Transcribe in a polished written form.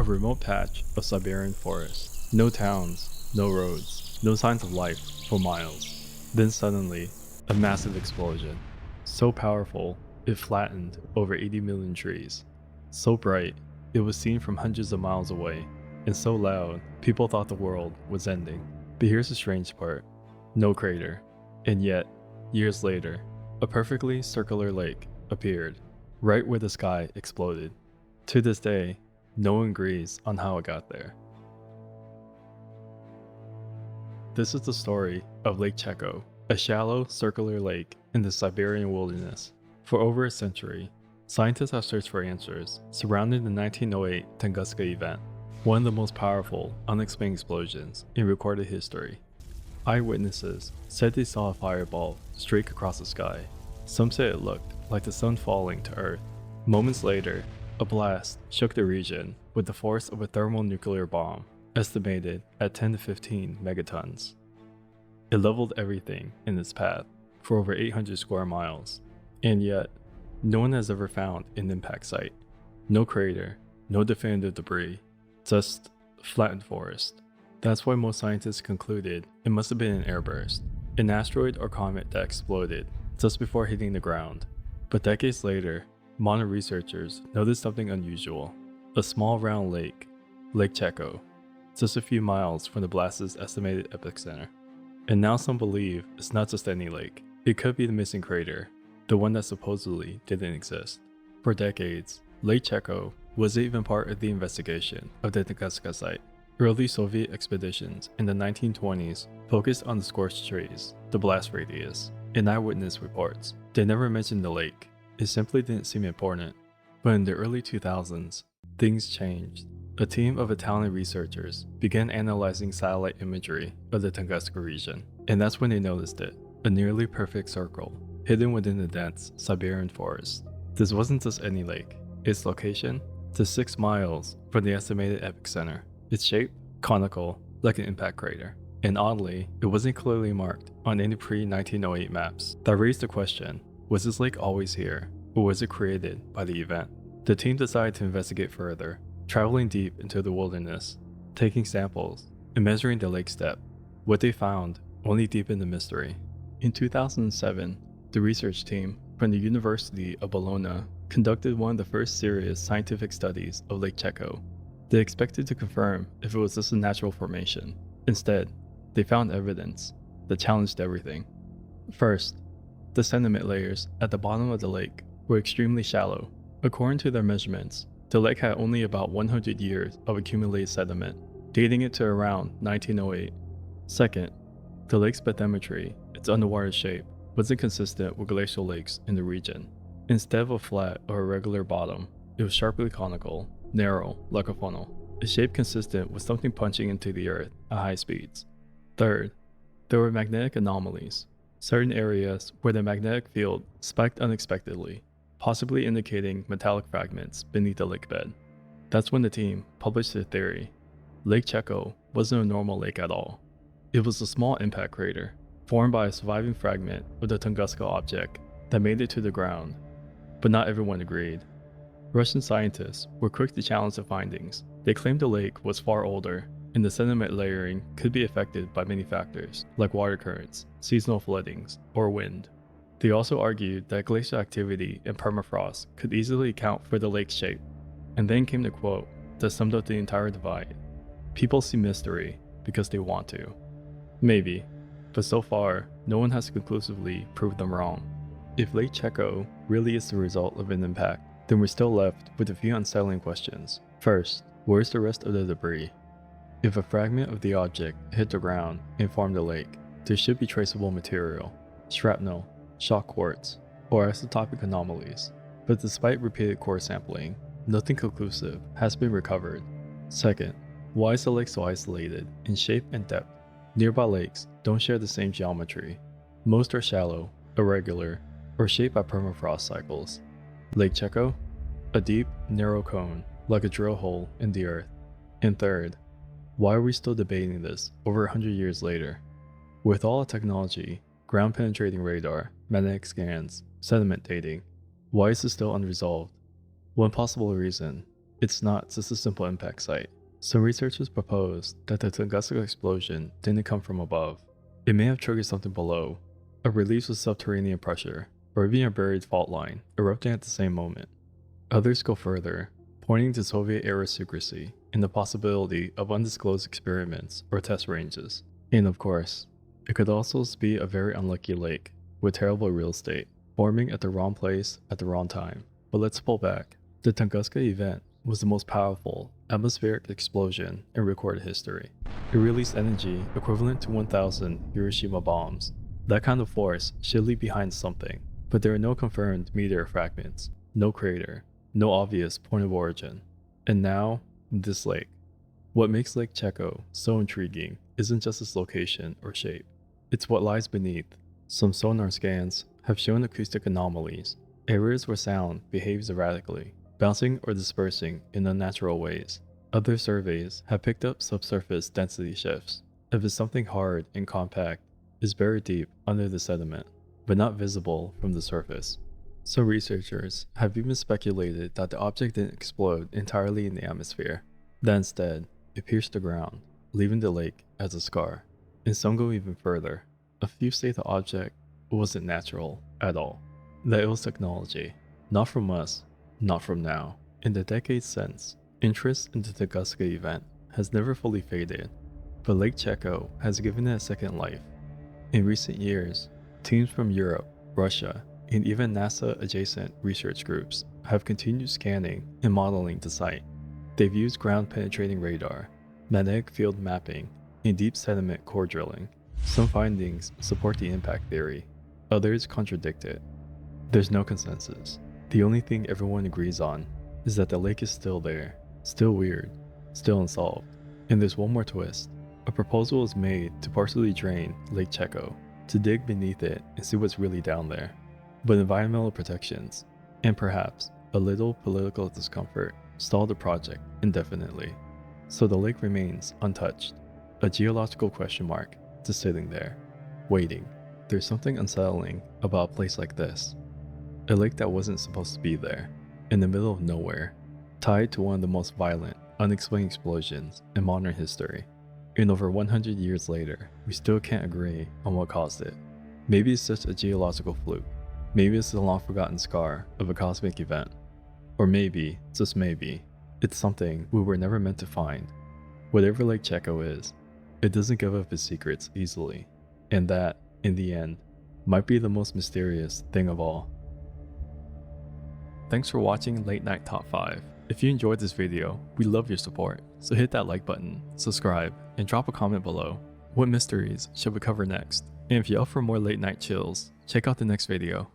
a remote patch of Siberian forest. No towns, no roads, no signs of life for miles. Then suddenly, a massive explosion. So powerful, it flattened over 80 million trees. So bright, it was seen from hundreds of miles away. And so loud, people thought the world was ending. But here's the strange part. No crater. And yet, years later, a perfectly circular lake appeared, right where the sky exploded. To this day, no one agrees on how it got there. This is the story of Lake Cheko, a shallow, circular lake in the Siberian wilderness. For over a century, scientists have searched for answers surrounding the 1908 Tunguska Event, one of the most powerful, unexplained explosions in recorded history. Eyewitnesses said they saw a fireball streak across the sky. Some said it looked like the sun falling to Earth. Moments later, a blast shook the region with the force of a thermonuclear bomb, estimated at 10 to 15 megatons. It leveled everything in its path for over 800 square miles, and yet, no one has ever found an impact site. No crater, no definitive debris, just flattened forest. That's why most scientists concluded it must have been an airburst, an asteroid or comet that exploded just before hitting the ground. But decades later, modern researchers noticed something unusual. A small round lake, Lake Cheko, just a few miles from the blast's estimated epicenter. And now some believe it's not just any lake. It could be the missing crater, the one that supposedly didn't exist. For decades, Lake Cheko wasn't even part of the investigation of the Tunguska site. Early Soviet expeditions in the 1920s focused on the scorched trees, the blast radius, and eyewitness reports. They never mentioned the lake. It simply didn't seem important. But in the early 2000s, things changed. A team of Italian researchers began analyzing satellite imagery of the Tunguska region, and that's when they noticed it, a nearly perfect circle, hidden within the dense Siberian forest. This wasn't just any lake. Its location? Just 6 miles from the estimated epicenter. Its shape? Conical, like an impact crater. And oddly, it wasn't clearly marked on any pre-1908 maps. That raised the question, was this lake always here, or was it created by the event? The team decided to investigate further, traveling deep into the wilderness, taking samples, and measuring the lake's depth. What they found only deepened the mystery. In 2007, the research team from the University of Bologna conducted one of the first serious scientific studies of Lake Cheko. They expected to confirm if it was just a natural formation. Instead, they found evidence that challenged everything. First, the sediment layers at the bottom of the lake were extremely shallow. According to their measurements, the lake had only about 100 years of accumulated sediment, dating it to around 1908. Second, the lake's bathymetry, its underwater shape, wasn't consistent with glacial lakes in the region. Instead of a flat or irregular bottom, it was sharply conical, narrow, like a funnel, a shape consistent with something punching into the earth at high speeds. Third, there were magnetic anomalies, certain areas where the magnetic field spiked unexpectedly, possibly indicating metallic fragments beneath the lake bed. That's when the team published their theory. Lake Cheko wasn't a normal lake at all. It was a small impact crater, formed by a surviving fragment of the Tunguska object that made it to the ground. But not everyone agreed. Russian scientists were quick to challenge the findings. They claimed the lake was far older, and the sediment layering could be affected by many factors, like water currents, seasonal floodings, or wind. They also argued that glacial activity and permafrost could easily account for the lake's shape. And then came the quote that summed up the entire divide. People see mystery because they want to. Maybe, but so far, no one has conclusively proved them wrong. If Lake Cheko really is the result of an impact, then we're still left with a few unsettling questions. First, where's the rest of the debris? If a fragment of the object hit the ground and formed a lake, there should be traceable material, shrapnel, shock quartz, or isotopic anomalies. But despite repeated core sampling, nothing conclusive has been recovered. Second, why is the lake so isolated in shape and depth? Nearby lakes don't share the same geometry. Most are shallow, irregular, or shaped by permafrost cycles. Lake Cheko? A deep, narrow cone, like a drill hole in the earth. And third, why are we still debating this over 100 years later? With all the technology, ground-penetrating radar, magnetic scans, sediment dating, why is this still unresolved? One possible reason It's not just a simple impact site. Some researchers propose that the Tunguska explosion didn't come from above. It may have triggered something below, a release of subterranean pressure, or even a buried fault line erupting at the same moment. Others go further, pointing to Soviet-era secrecy and the possibility of undisclosed experiments or test ranges. And of course, it could also be a very unlucky lake with terrible real estate, forming at the wrong place at the wrong time. But let's pull back. The Tunguska Event was the most powerful atmospheric explosion in recorded history. It released energy equivalent to 1,000 Hiroshima bombs. That kind of force should leave behind something, but there are no confirmed meteor fragments, no crater, no obvious point of origin. And now, this lake. What makes Lake Cheko so intriguing isn't just its location or shape, it's what lies beneath. Some sonar scans have shown acoustic anomalies, areas where sound behaves erratically, bouncing or dispersing in unnatural ways. Other surveys have picked up subsurface density shifts. If it's something hard and compact, it's buried deep under the sediment, but not visible from the surface. Some researchers have even speculated that the object didn't explode entirely in the atmosphere, that instead, it pierced the ground, leaving the lake as a scar. And some go even further. A few say the object wasn't natural at all, that it was technology, not from us, not from now. In the decades since, interest in the Tunguska event has never fully faded, but Lake Cheko has given it a second life. In recent years, teams from Europe, Russia, and even NASA-adjacent research groups have continued scanning and modeling the site. They've used ground-penetrating radar, magnetic field mapping, and deep sediment core drilling. Some findings support the impact theory, others contradict it. There's no consensus. The only thing everyone agrees on is that the lake is still there, still weird, still unsolved. And there's one more twist. A proposal is made to partially drain Lake Cheko, to dig beneath it and see what's really down there. But environmental protections, and perhaps a little political discomfort, stall the project indefinitely. So the lake remains untouched, a geological question mark just sitting there, waiting. There's something unsettling about a place like this. A lake that wasn't supposed to be there, in the middle of nowhere, tied to one of the most violent, unexplained explosions in modern history. And over 100 years later, we still can't agree on what caused it. Maybe it's just a geological fluke. Maybe it's the long-forgotten scar of a cosmic event. Or maybe, just maybe, it's something we were never meant to find. Whatever Lake Cheko is, it doesn't give up its secrets easily. And that, in the end, might be the most mysterious thing of all. Thanks for watching Late Night Top 5. If you enjoyed this video, we love your support, so hit that like button, subscribe, and drop a comment below. What mysteries should we cover next? And if you're up for more late night chills, check out the next video.